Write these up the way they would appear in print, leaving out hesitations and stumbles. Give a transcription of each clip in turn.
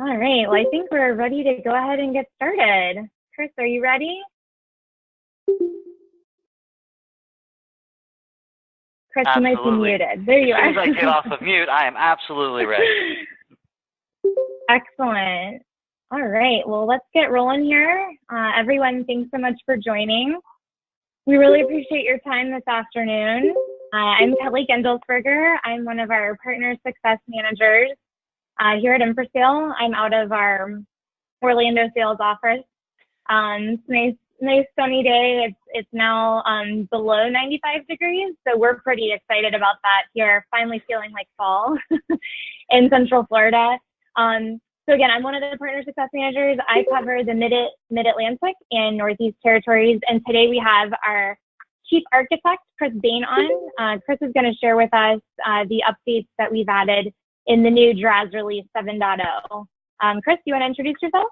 All right, well, I think we're ready to go ahead and get started. Chris, are you ready? Chris, you might be muted. There you are. As soon as I get off of mute, I am absolutely ready. Excellent. All right, well, let's get rolling here. Everyone, thanks so much for joining. We really appreciate your time this afternoon. I'm Kelly Gendelsberger. I'm one of our partner success managers here at Infrascale. I'm out of our Orlando sales office. It's nice sunny day. It's now below 95 degrees, so we're pretty excited about that here. Finally feeling like fall in Central Florida. So again, I'm one of the partner success managers. I cover the Mid-Atlantic and Northeast territories, and today we have our Chief Architect, Chris Bain, on. Chris is going to share with us the updates that we've added in the new DRaaS release 7.0. Chris, do you want to introduce yourself?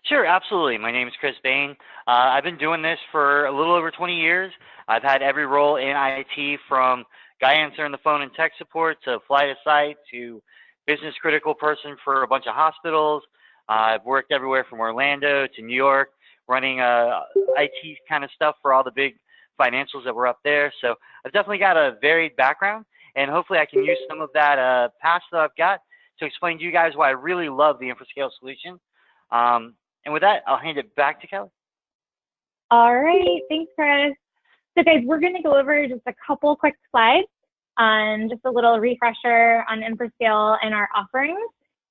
Sure, absolutely. My name is Chris Bain. I've been doing this for a little over 20 years. I've had every role in IT, from guy answering the phone and tech support to fly to site to business critical person for a bunch of hospitals. I've worked everywhere from Orlando to New York, running IT kind of stuff for all the big financials that were up there. So I've definitely got a varied background, and hopefully I can use some of that past that I've got to explain to you guys why I really love the Infrascale solution. And with that, I'll hand it back to Kelly. All right, thanks, Chris. So guys, we're going to go over just a couple quick slides, just a little refresher on Infrascale and our offerings.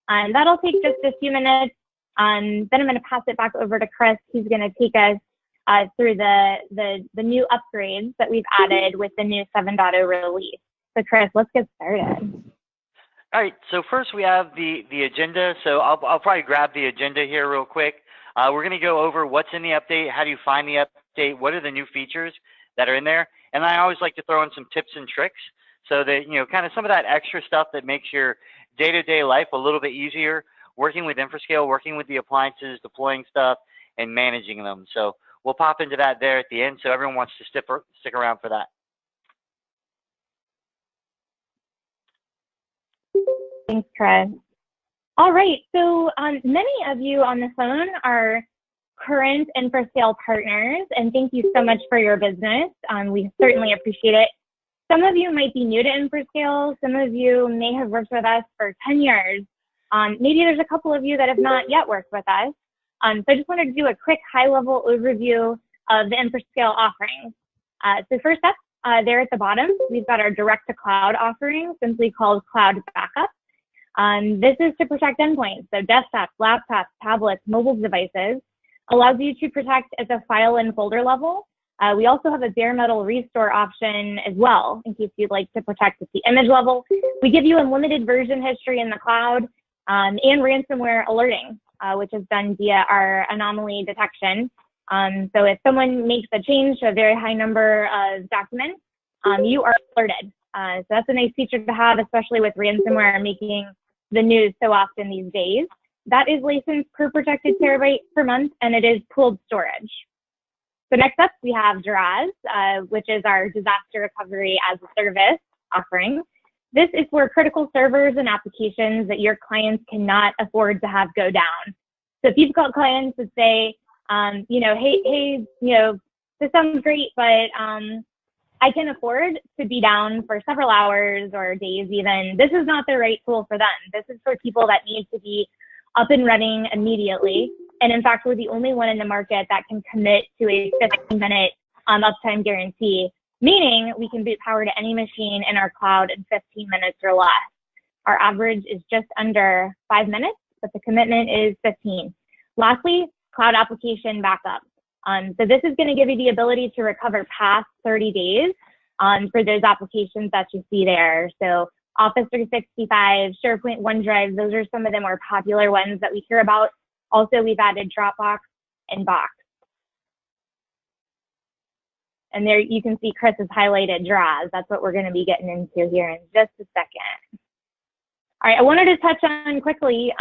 And that'll take just a few minutes. Then I'm going to pass it back over to Chris. He's going to take us through the new upgrades that we've added with the new 7.0 release. So Chris, let's get started. All right, so first we have the agenda. So I'll probably grab the agenda here real quick. We're going to go over what's in the update, how do you find the update, what are the new features that are in there, and I always like to throw in some tips and tricks so that, you know, kind of some of that extra stuff that makes your day-to-day life a little bit easier, working with Infrascale, working with the appliances, deploying stuff, and managing them. So we'll pop into that there at the end, so everyone wants to stick around for that. Thanks, Chris. All right, so many of you on the phone are current Infrascale partners, and thank you so much for your business. We certainly appreciate it. Some of you might be new to Infrascale. Some of you may have worked with us for 10 years. Maybe there's a couple of you that have not yet worked with us. So I just wanted to do a quick high-level overview of the Infrascale offerings. So first up, there at the bottom, we've got our direct-to-cloud offering, simply called Cloud Backup. This is to protect endpoints, so desktops, laptops, tablets, mobile devices. Allows you to protect at the file and folder level. We also have a bare metal restore option as well, in case you'd like to protect at the image level. We give you unlimited version history in the cloud, and ransomware alerting, which is done via our anomaly detection. So if someone makes a change to a very high number of documents, you are alerted. So that's a nice feature to have, especially with ransomware making the news so often these days. That is licensed per protected terabyte per month, and it is pooled storage. So next up, we have DRaaS, which is our disaster recovery as a service offering. This is for critical servers and applications that your clients cannot afford to have go down. So if you've got clients that say, you know, hey, you know, this sounds great, but I can afford to be down for several hours or days even. This is not the right tool for them. This is for people that need to be up and running immediately. And in fact, we're the only one in the market that can commit to a 15-minute uptime guarantee, meaning we can boot power to any machine in our cloud in 15 minutes or less. Our average is just under 5 minutes, but the commitment is 15. Lastly, cloud application backup. So this is going to give you the ability to recover past 30 days for those applications that you see there. So Office 365, SharePoint, OneDrive, those are some of the more popular ones that we hear about. Also, we've added Dropbox and Box. And there you can see Chris has highlighted DRaaS. That's what we're going to be getting into here in just a second. All right, I wanted to touch on quickly,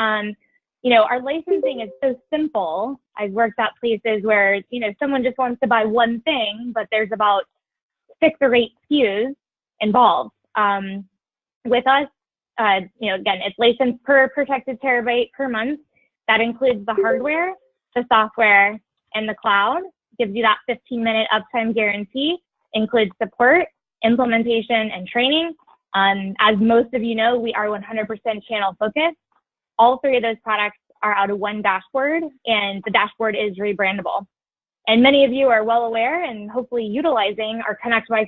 you know, our licensing is so simple. I've worked at places where, you know, someone just wants to buy one thing, but there's about 6 or 8 SKUs involved. With us, again, it's licensed per protected terabyte per month. That includes the hardware, the software, and the cloud. Gives you that 15-minute uptime guarantee, includes support, implementation, and training. As most of you know, we are 100% channel focused. All three of those products are out of one dashboard, and the dashboard is rebrandable. And many of you are well aware and hopefully utilizing our ConnectWise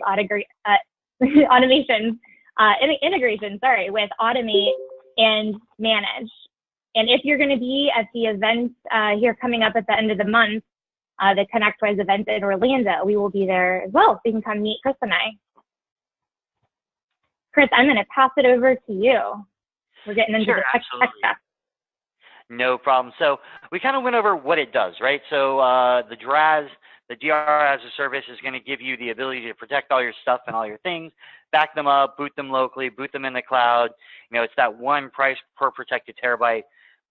integration, with Automate and Manage. And if you're going to be at the event here coming up at the end of the month, the ConnectWise event in Orlando, we will be there as well, so you can come meet Chris and I. Chris, I'm going to pass it over to you. We're getting into the tech stuff. No problem. So we kind of went over what it does, right? So the DRaaS, the DR as a service, is going to give you the ability to protect all your stuff and all your things, back them up, boot them locally, boot them in the cloud. It's that one price per protected terabyte.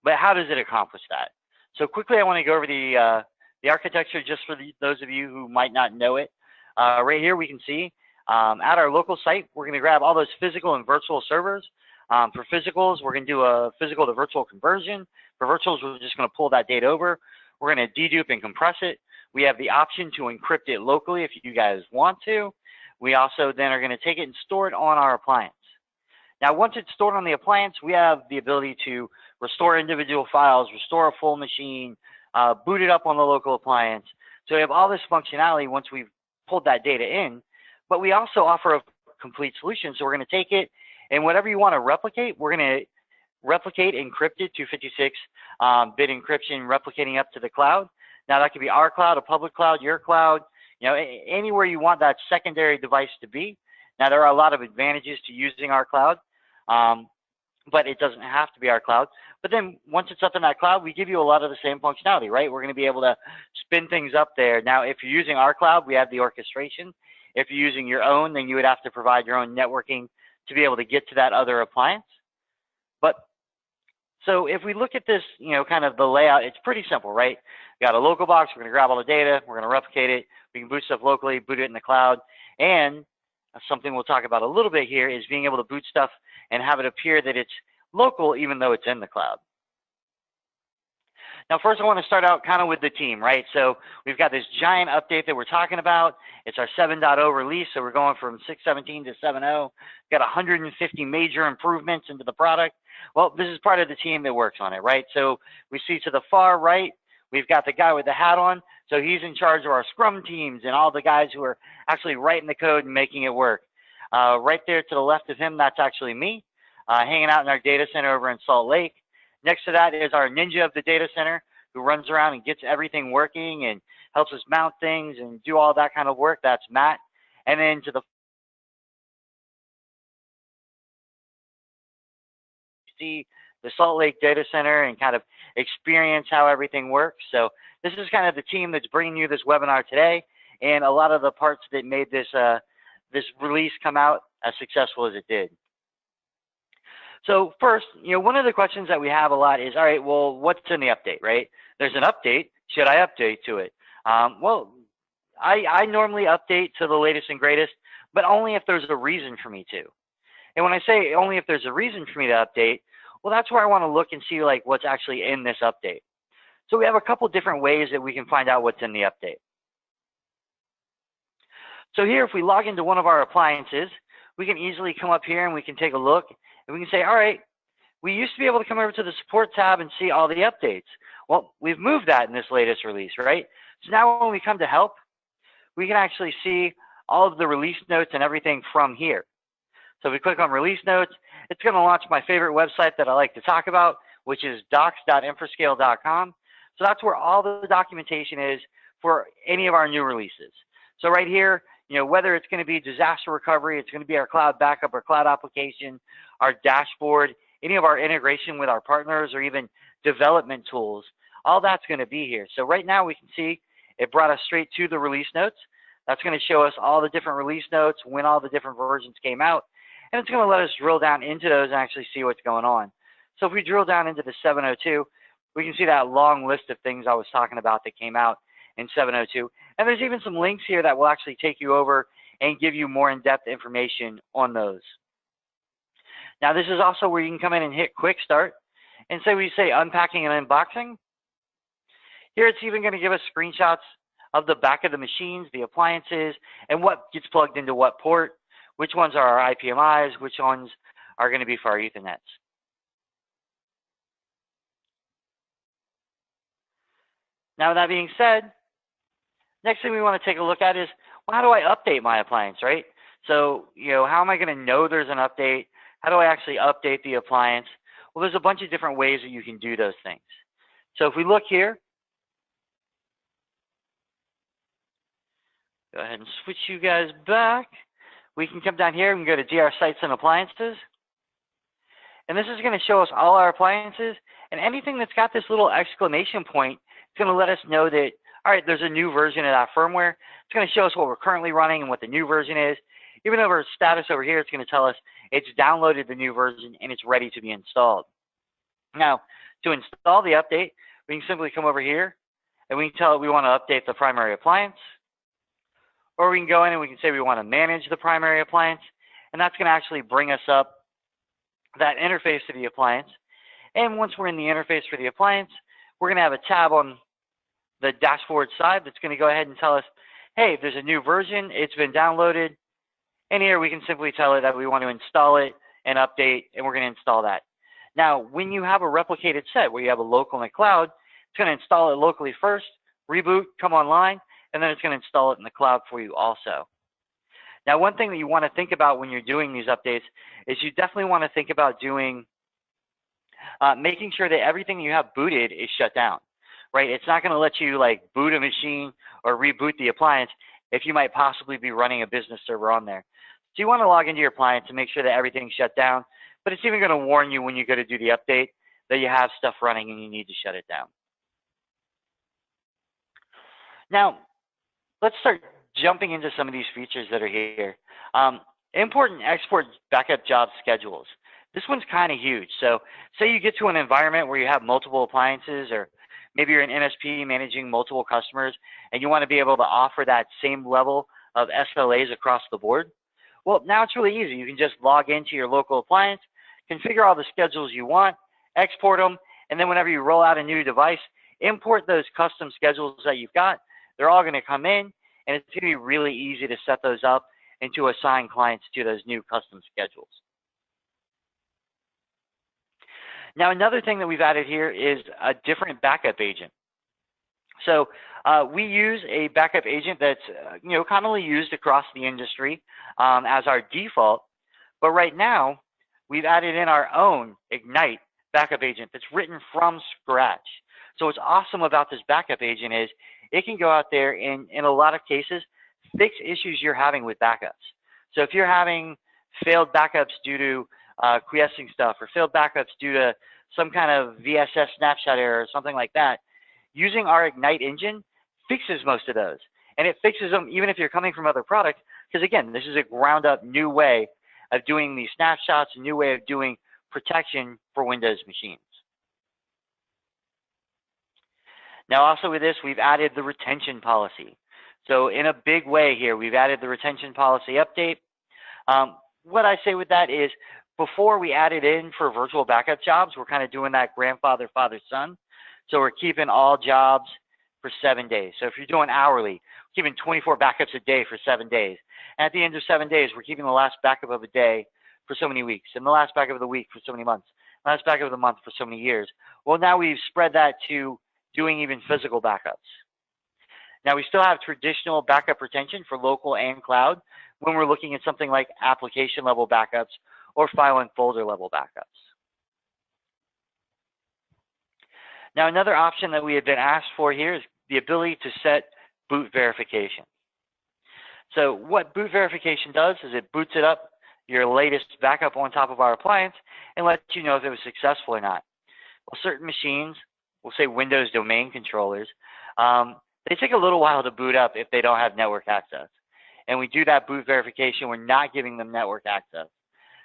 But how does it accomplish that? So quickly, I want to go over the architecture just for those of you who might not know it. Right here, we can see at our local site, we're going to grab all those physical and virtual servers. For physicals, we're going to do a physical to virtual conversion. For virtuals, we're just going to pull that data over. We're going to dedupe and compress it. We have the option to encrypt it locally if you guys want to. We also then are going to take it and store it on our appliance. Now, once it's stored on the appliance, we have the ability to restore individual files, restore a full machine, boot it up on the local appliance. So we have all this functionality once we've pulled that data in, but we also offer a complete solution. So we're going to take it, and whatever you want to replicate, we're going to replicate encrypted 256-bit encryption, replicating up to the cloud. Now, that could be our cloud, a public cloud, your cloud, anywhere you want that secondary device to be. Now, there are a lot of advantages to using our cloud, but it doesn't have to be our cloud. But then once it's up in that cloud, we give you a lot of the same functionality, right? We're going to be able to spin things up there. Now, if you're using our cloud, we have the orchestration. If you're using your own, then you would have to provide your own networking to be able to get to that other appliance. But so if we look at this, kind of the layout, it's pretty simple, right? We got a local box. We're going to grab all the data. We're going to replicate it. We can boot stuff locally, boot it in the cloud. And something we'll talk about a little bit here is being able to boot stuff and have it appear that it's local even though it's in the cloud. Now, first I want to start out kind of with the team, right? So we've got this giant update that we're talking about. It's our 7.0 release, so we're going from 6.17 to 7.0. We've got 150 major improvements into the product. Well, this is part of the team that works on it, right? So we see to the far right, we've got the guy with the hat on. So he's in charge of our Scrum teams and all the guys who are actually writing the code and making it work. Right there to the left of him, that's actually me, hanging out in our data center over in Salt Lake. Next to that is our ninja of the data center who runs around and gets everything working and helps us mount things and do all that kind of work. That's Matt. And then to the see the Salt Lake data center and kind of experience how everything works. So this is kind of the team that's bringing you this webinar today, and a lot of the parts that made this this release come out as successful as it did. So first, one of the questions that we have a lot is, all right, well, what's in the update, right? There's an update. Should I update to it? Well, I normally update to the latest and greatest, but only if there's a reason for me to. And when I say only if there's a reason for me to update, well, that's where I want to look and see like what's actually in this update. So we have a couple different ways that we can find out what's in the update. So here, if we log into one of our appliances, we can easily come up here and we can take a look and we can say, all right, we used to be able to come over to the support tab and see all the updates. Well, we've moved that in this latest release, right? So now when we come to help, we can actually see all of the release notes and everything from here. So if we click on release notes, it's going to launch my favorite website that I like to talk about, which is docs.infrascale.com. So that's where all the documentation is for any of our new releases. So right here, whether it's going to be disaster recovery, it's going to be our cloud backup, our cloud application, our dashboard, any of our integration with our partners, or even development tools, all that's going to be here. So right now we can see it brought us straight to the release notes. That's going to show us all the different release notes, when all the different versions came out, and it's going to let us drill down into those and actually see what's going on. So if we drill down into the 7.02, we can see that long list of things I was talking about that came out in 7.02. And there's even some links here that will actually take you over and give you more in-depth information on those. Now this is also where you can come in and hit quick start. And say we say unpacking and unboxing. Here it's even going to give us screenshots of the back of the machines, the appliances, and what gets plugged into what port, which ones are our IPMIs, which ones are going to be for our Ethernets. Now with that being said, next thing we want to take a look at is, well, how do I update my appliance, right? So, how am I going to know there's an update? How do I actually update the appliance? Well, there's a bunch of different ways that you can do those things. So if we look here, go ahead and switch you guys back. We can come down here and go to DR Sites and Appliances. And this is going to show us all our appliances. And anything that's got this little exclamation point, it's going to let us know that, all right, there's a new version of that firmware. It's going to show us what we're currently running and what the new version is. Even over our status over here, it's going to tell us it's downloaded the new version and it's ready to be installed. Now, to install the update, we can simply come over here and we can tell it we want to update the primary appliance. Or we can go in and we can say we want to manage the primary appliance. And that's going to actually bring us up that interface to the appliance. And once we're in the interface for the appliance, we're going to have a tab on the dashboard side that's going to go ahead and tell us, hey, there's a new version, it's been downloaded. And here we can simply tell it that we want to install it and update, and we're going to install that. Now, when you have a replicated set where you have a local and a cloud, it's going to install it locally first, reboot, come online, and then it's going to install it in the cloud for you also. Now, one thing that you want to think about when you're doing these updates is you definitely want to think about doing, making sure that everything you have booted is shut down, right? It's not going to let you like boot a machine or reboot the appliance if you might possibly be running a business server on there. So you want to log into your appliance and make sure that everything's shut down, but it's even going to warn you when you go to do the update that you have stuff running and you need to shut it down. Now, let's start jumping into some of these features that are here. Import and export backup job schedules. This one's kind of huge. So say you get to an environment where you have multiple appliances, or maybe you're an NSP managing multiple customers and you want to be able to offer that same level of SLAs across the board. Well, now it's really easy. You can just log into your local appliance, configure all the schedules you want, export them, and then whenever you roll out a new device, import those custom schedules that you've got. They're all going to come in, and it's going to be really easy to set those up and to assign clients to those new custom schedules. Now, another thing that we've added here is a different backup agent. So we use a backup agent that's commonly used across the industry as our default. But right now, we've added in our own Ignyte backup agent that's written from scratch. So what's awesome about this backup agent is it can go out there and, in a lot of cases, fix issues you're having with backups. So if you're having failed backups due to quiescing stuff, or failed backups due to some kind of VSS snapshot error or something like that, using our Ignyte engine fixes most of those. And it fixes them even if you're coming from other products, because again, this is a ground up new way of doing these snapshots, a new way of doing protection for Windows machines. Now also with this, we've added the retention policy. So in a big way here, we've added the retention policy update. What I say with that is, before we added in for virtual backup jobs, we're kind of doing that grandfather, father, son. So we're keeping all jobs for 7 days. So if you're doing hourly, we're keeping 24 backups a day for 7 days. And at the end of 7 days, we're keeping the last backup of a day for so many weeks, and the last backup of the week for so many months, the last backup of the month for so many years. Well, now we've spread that to doing even physical backups. Now, we still have traditional backup retention for local and cloud when we're looking at something like application level backups or file and folder level backups. Now, another option that we have been asked for here is the ability to set boot verification. So what boot verification does is it boots it up, your latest backup on top of our appliance, and lets you know if it was successful or not. Well, certain machines, we'll say Windows domain controllers, they take a little while to boot up if they don't have network access. And we do that boot verification, we're not giving them network access.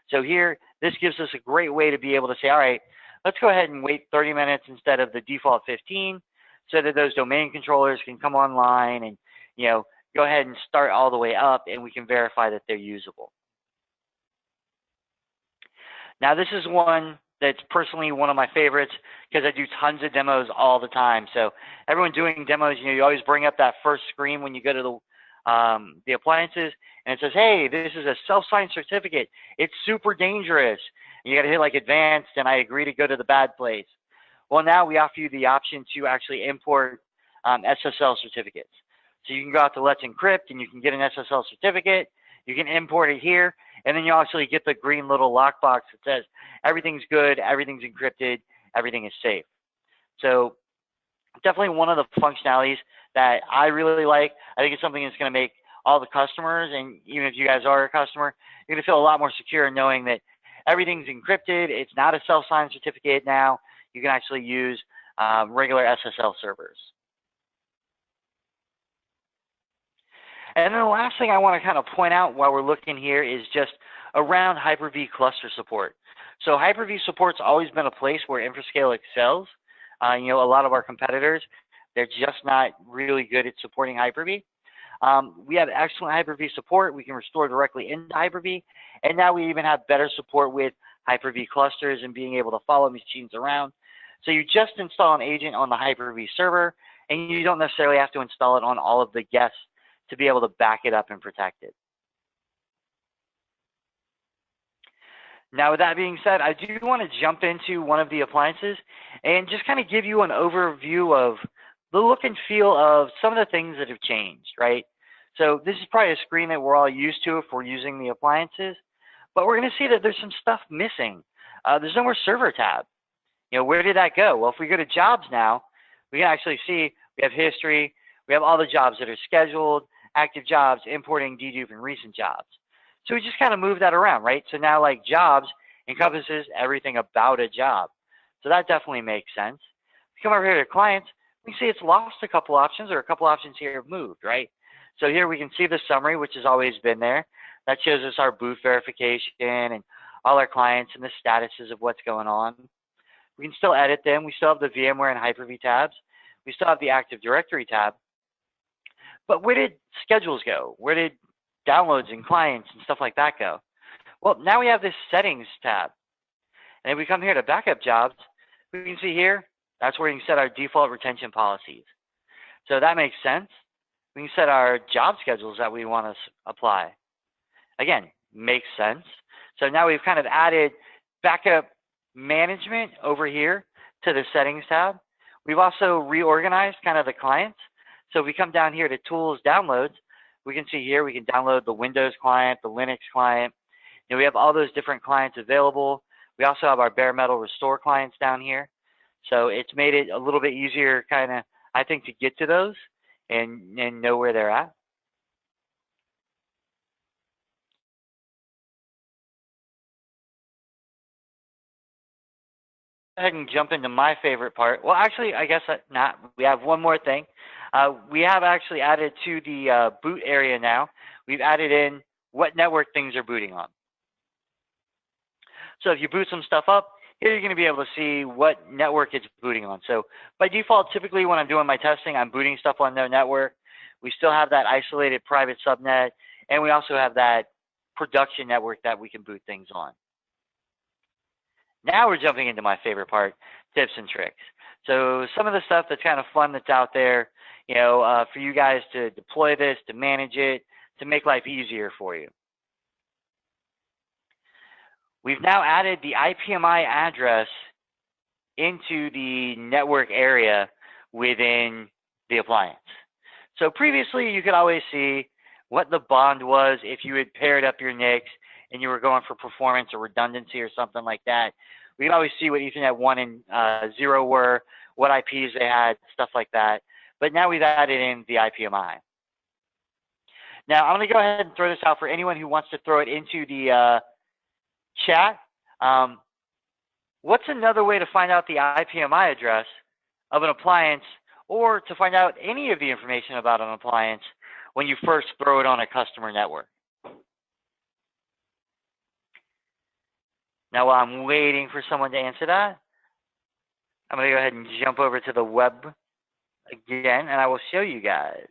So here, this gives us a great way to be able to say, all right, let's go ahead and wait 30 minutes instead of the default 15, so that those domain controllers can come online and go ahead and start all the way up, and we can verify that they're usable. Now, this is one that's personally one of my favorites because I do tons of demos all the time. So everyone doing demos, you always bring up that first screen when you go to the appliances, and it says, hey, this is a self-signed certificate. It's super dangerous. And you got to hit like advanced, and I agree to go to the bad place. Well, now we offer you the option to actually import SSL certificates. So you can go out to Let's Encrypt, and you can get an SSL certificate. You can import it here, and then you actually get the green little lockbox that says everything's good, everything's encrypted, everything is safe. So definitely one of the functionalities that I really like. I think it's something that's going to make all the customers, and even if you guys are a customer, you're going to feel a lot more secure knowing that everything's encrypted. It's not a self-signed certificate now. You can actually use regular SSL servers. And then the last thing I want to kind of point out while we're looking here is just around Hyper-V cluster support. So Hyper-V support's always been a place where Infrascale excels. A lot of our competitors, they're just not really good at supporting Hyper-V. We have excellent Hyper-V support. We can restore directly into Hyper-V. And now we even have better support with Hyper-V clusters and being able to follow machines around. So you just install an agent on the Hyper-V server, and you don't necessarily have to install it on all of the guests to be able to back it up and protect it. Now, with that being said, I do want to jump into one of the appliances and just kind of give you an overview of the look and feel of some of the things that have changed, right? So this is probably a screen that we're all used to if we're using the appliances, but we're going to see that there's some stuff missing. There's no more server tab. Where did that go? Well, if we go to jobs now, we can actually see we have history, we have all the jobs that are scheduled, active jobs, importing, dedupe, and recent jobs. So we just kind of move that around, right? So now like jobs encompasses everything about a job. So that definitely makes sense. If you come over here to clients, we see it's lost a couple options, or a couple options here have moved, right? So here we can see the summary, which has always been there. That shows us our booth verification and all our clients and the statuses of what's going on. We can still edit them. We still have the VMware and Hyper-V tabs. We still have the Active Directory tab. But where did schedules go? Where did downloads and clients and stuff like that go? Well, now we have this settings tab. And if we come here to backup jobs, we can see here, that's where you can set our default retention policies. So that makes sense. We can set our job schedules that we want to apply. Again, makes sense. So now we've kind of added backup management over here to the settings tab. We've also reorganized kind of the clients. So if we come down here to tools, downloads, we can see here we can download the Windows client, the Linux client. We have all those different clients available. We also have our bare metal restore clients down here. So it's made it a little bit easier kind of, I think, to get to those and know where they're at. Go ahead and jump into my favorite part. Well, actually, I guess not. We have one more thing. We have actually added to the boot area now. We've added in what network things are booting on. So if you boot some stuff up, here you're going to be able to see what network it's booting on. So by default, typically when I'm doing my testing, I'm booting stuff on no network. We still have that isolated private subnet, and we also have that production network that we can boot things on. Now we're jumping into my favorite part, tips and tricks. So some of the stuff that's kind of fun that's out there, for you guys to deploy this, to manage it, to make life easier for you. We've now added the IPMI address into the network area within the appliance. So previously, you could always see what the bond was if you had paired up your NICs and you were going for performance or redundancy or something like that. We could always see what Ethernet 1 and 0 were, what IPs they had, stuff like that. But now we've added in the IPMI. Now, I'm going to go ahead and throw this out for anyone who wants to throw it into the chat. What's another way to find out the IPMI address of an appliance, or to find out any of the information about an appliance when you first throw it on a customer network? Now, while I'm waiting for someone to answer that, I'm going to go ahead and jump over to the web again, and I will show you guys.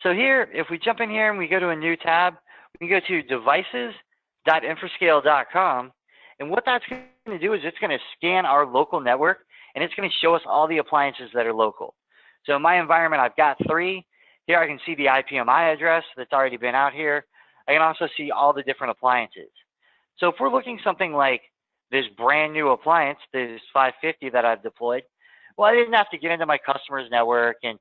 So here, if we jump in here and we go to a new tab, we can go to Devices, appliance.infrascale.com. And what that's going to do is it's going to scan our local network, and it's going to show us all the appliances that are local. So in my environment, I've got 3. Here I can see the IPMI address that's already been out here. I can also see all the different appliances. So if we're looking something like this brand new appliance, this 550 that I've deployed, well, I didn't have to get into my customer's network and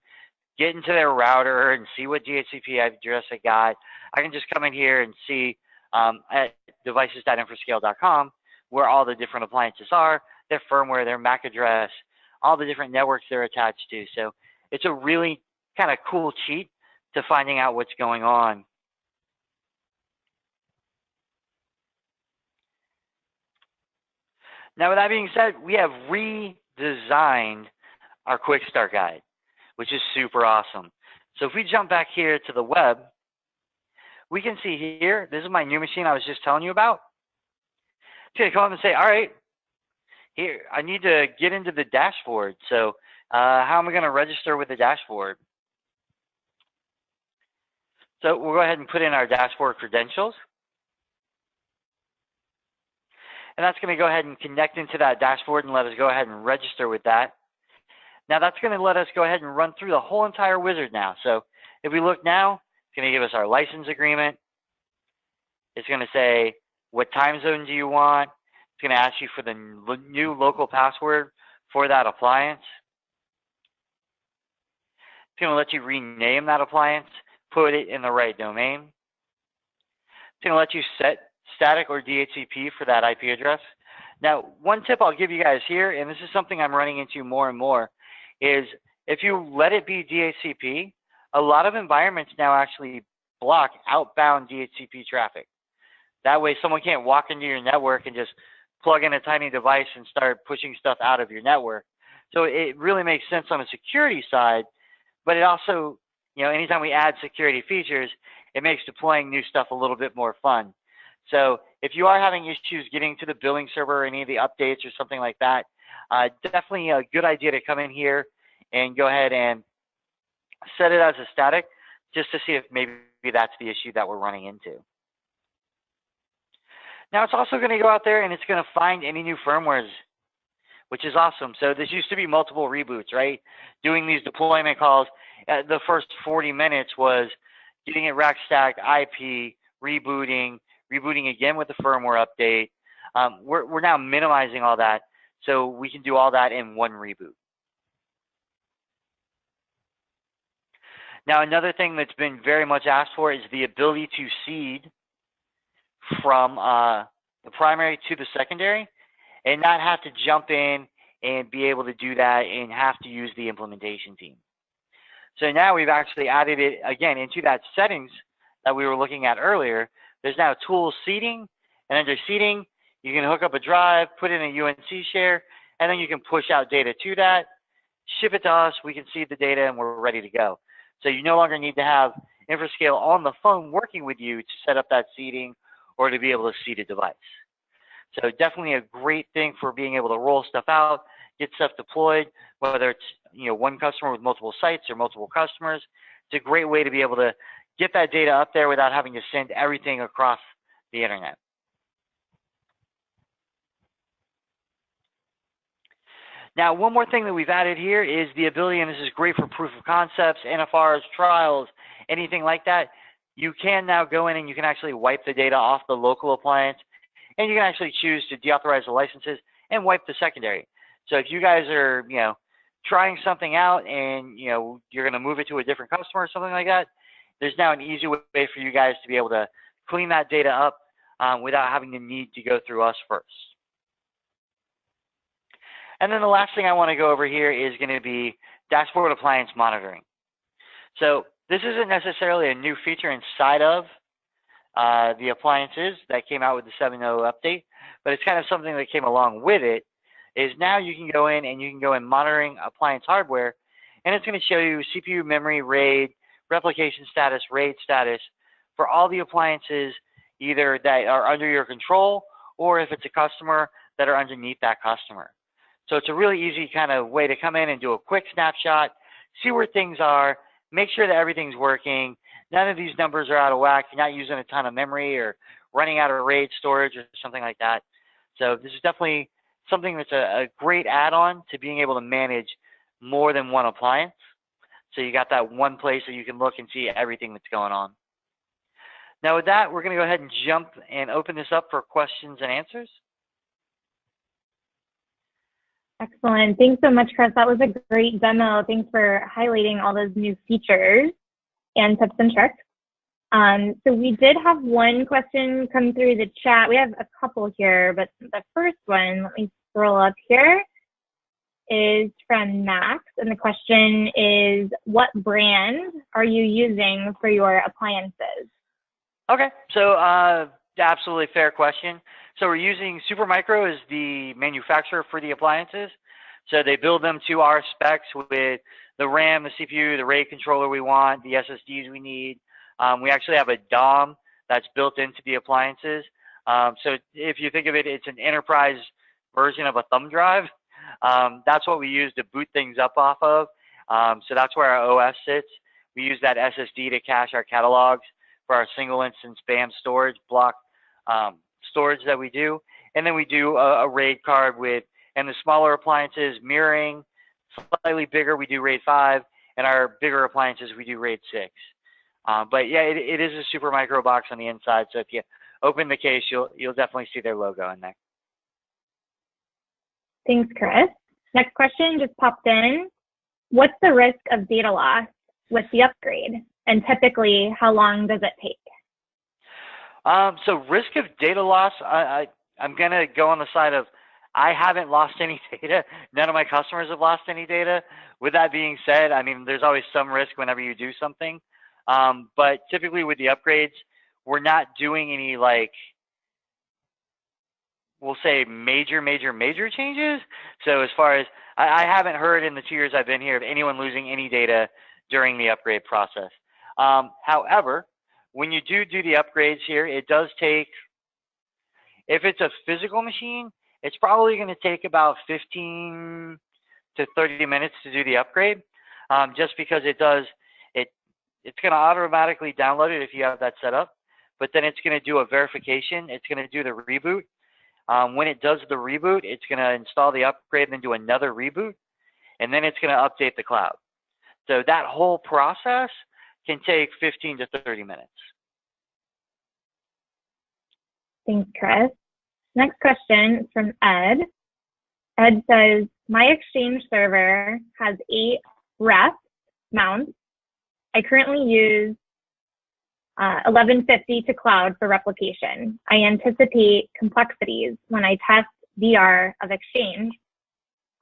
get into their router and see what DHCP address I got. I can just come in here and see at devices.infrascale.com where all the different appliances are, their firmware, their MAC address, all the different networks they're attached to. So it's a really kind of cool cheat to finding out what's going on. Now, with that being said, we have redesigned our quick start guide, which is super awesome. So if we jump back here to the web, we can see here, this is my new machine I was just telling you about. It's going to come up and say, all right, here, I need to get into the dashboard. So how am I going to register with the dashboard? So we'll go ahead and put in our dashboard credentials. And that's going to go ahead and connect into that dashboard and let us go ahead and register with that. Now that's going to let us go ahead and run through the whole entire wizard now. So if we look now, it's going to give us our license agreement. It's going to say, what time zone do you want? It's going to ask you for the new local password for that appliance. It's going to let you rename that appliance, put it in the right domain. It's going to let you set static or DHCP for that IP address. Now, one tip I'll give you guys here, and this is something I'm running into more and more, is if you let it be DHCP, a lot of environments now actually block outbound DHCP traffic. That way someone can't walk into your network and just plug in a tiny device and start pushing stuff out of your network. So it really makes sense on the security side, but it also, you know, anytime we add security features, it makes deploying new stuff a little bit more fun. So if you are having issues getting to the billing server or any of the updates or something like that, definitely a good idea to come in here and go ahead and set it as a static just to see if maybe that's the issue that we're running into. Now it's also going to go out there and it's going to find any new firmwares, which is awesome. So this used to be multiple reboots, right? Doing these deployment calls, the first 40 minutes was getting it rack stacked, IP, rebooting again with the firmware update. We're now minimizing all that so we can do all that in one reboot. Now another thing that's been very much asked for is the ability to seed from the primary to the secondary and not have to jump in and be able to do that and have to use the implementation team. So now we've actually added it again into that settings that we were looking at earlier. There's now tools seeding, and under seeding, you can hook up a drive, put in a UNC share, and then you can push out data to that, ship it to us, we can seed the data, and we're ready to go. So you no longer need to have Infrascale on the phone working with you to set up that seeding or to be able to seed a device. So definitely a great thing for being able to roll stuff out, get stuff deployed, whether it's one customer with multiple sites or multiple customers. It's a great way to be able to get that data up there without having to send everything across the internet. Now, one more thing that we've added here is the ability, and this is great for proof of concepts, NFRs, trials, anything like that. You can now go in and you can actually wipe the data off the local appliance, and you can actually choose to deauthorize the licenses and wipe the secondary. So if you guys are, trying something out and, you're going to move it to a different customer or something like that, there's now an easy way for you guys to be able to clean that data up without having the need to go through us first. And then the last thing I want to go over here is going to be dashboard appliance monitoring. So this isn't necessarily a new feature inside of the appliances that came out with the 7.0 update, but it's kind of something that came along with it, is now you can go in and you can go in monitoring appliance hardware, and it's going to show you CPU, memory, RAID, replication status, RAID status for all the appliances either that are under your control or if it's a customer that are underneath that customer. So it's a really easy kind of way to come in and do a quick snapshot, see where things are, make sure that everything's working, none of these numbers are out of whack, you're not using a ton of memory or running out of RAID storage or something like that. So this is definitely something that's a great add-on to being able to manage more than one appliance. So you got that one place that you can look and see everything that's going on. Now with that, we're going to go ahead and jump and open this up for questions and answers. Excellent. Thanks so much, Chris. That was a great demo. Thanks for highlighting all those new features and tips and tricks. So we did have one question come through the chat. We have a couple here, but the first one, let me scroll up here, is from Max. And the question is, what brand are you using for your appliances? Okay, so absolutely fair question. So we're using Supermicro as the manufacturer for the appliances. So they build them to our specs with the RAM, the CPU, the RAID controller we want, the SSDs we need. We actually have a DOM that's built into the appliances. So if you think of it, it's an enterprise version of a thumb drive. That's what we use to boot things up off of. So that's where our OS sits. We use that SSD to cache our catalogs for our single instance BAM storage block storage that we do. And then we do a RAID card with, and the smaller appliances, mirroring. Slightly bigger, we do RAID 5, and our bigger appliances, we do RAID 6. But yeah, it is a Supermicro box on the inside, so if you open the case, you'll definitely see their logo in there. Thanks, Chris. Next question just popped in. What's the risk of data loss with the upgrade? And typically, how long does it take? So risk of data loss, I'm going to go on the side of I haven't lost any data. None of my customers have lost any data. With that being said, I mean, there's always some risk whenever you do something. But typically with the upgrades, we're not doing any, like, we'll say major changes. So as far as, I haven't heard in the 2 years I've been here of anyone losing any data during the upgrade process. However, when you do the upgrades here, it does take, if it's a physical machine, it's probably going to take about 15 to 30 minutes to do the upgrade, just because it's going to automatically download it if you have that set up, but then it's going to do a verification. It's going to do the reboot. When it does the reboot, it's going to install the upgrade and then do another reboot, and then it's going to update the cloud. So that whole process can take 15 to 30 minutes. Thanks, Chris. Next question is from Ed. Ed says, my Exchange server has 8 ref mounts. I currently use 1150 to cloud for replication. I anticipate complexities when I test DR of Exchange.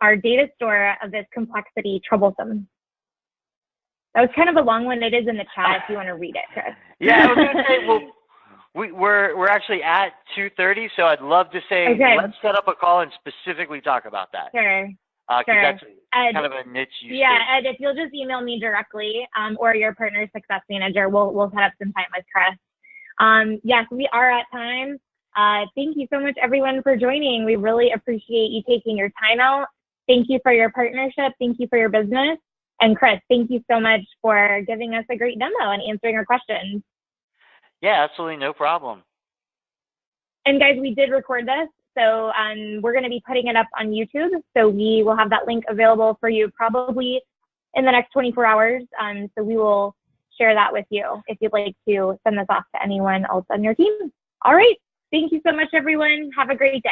Are data store of this complexity troublesome? That was kind of a long one. It is in the chat if you want to read it, Chris. Yeah, I was going to say, well, we're actually at 2:30, so I'd love to say, okay, let's set up a call and specifically talk about that. Sure. Because that's kind of a niche use case. Yeah, Ed, if you'll just email me directly or your partner success manager, we'll set up some time with Chris. Yes, we are at time. Thank you so much, everyone, for joining. We really appreciate you taking your time out. Thank you for your partnership. Thank you for your business. And Chris, thank you so much for giving us a great demo and answering our questions. Yeah, absolutely, no problem. And guys, we did record this, so we're going to be putting it up on YouTube. So we will have that link available for you probably in the next 24 hours. So we will share that with you if you'd like to send this off to anyone else on your team. All right. Thank you so much, everyone. Have a great day.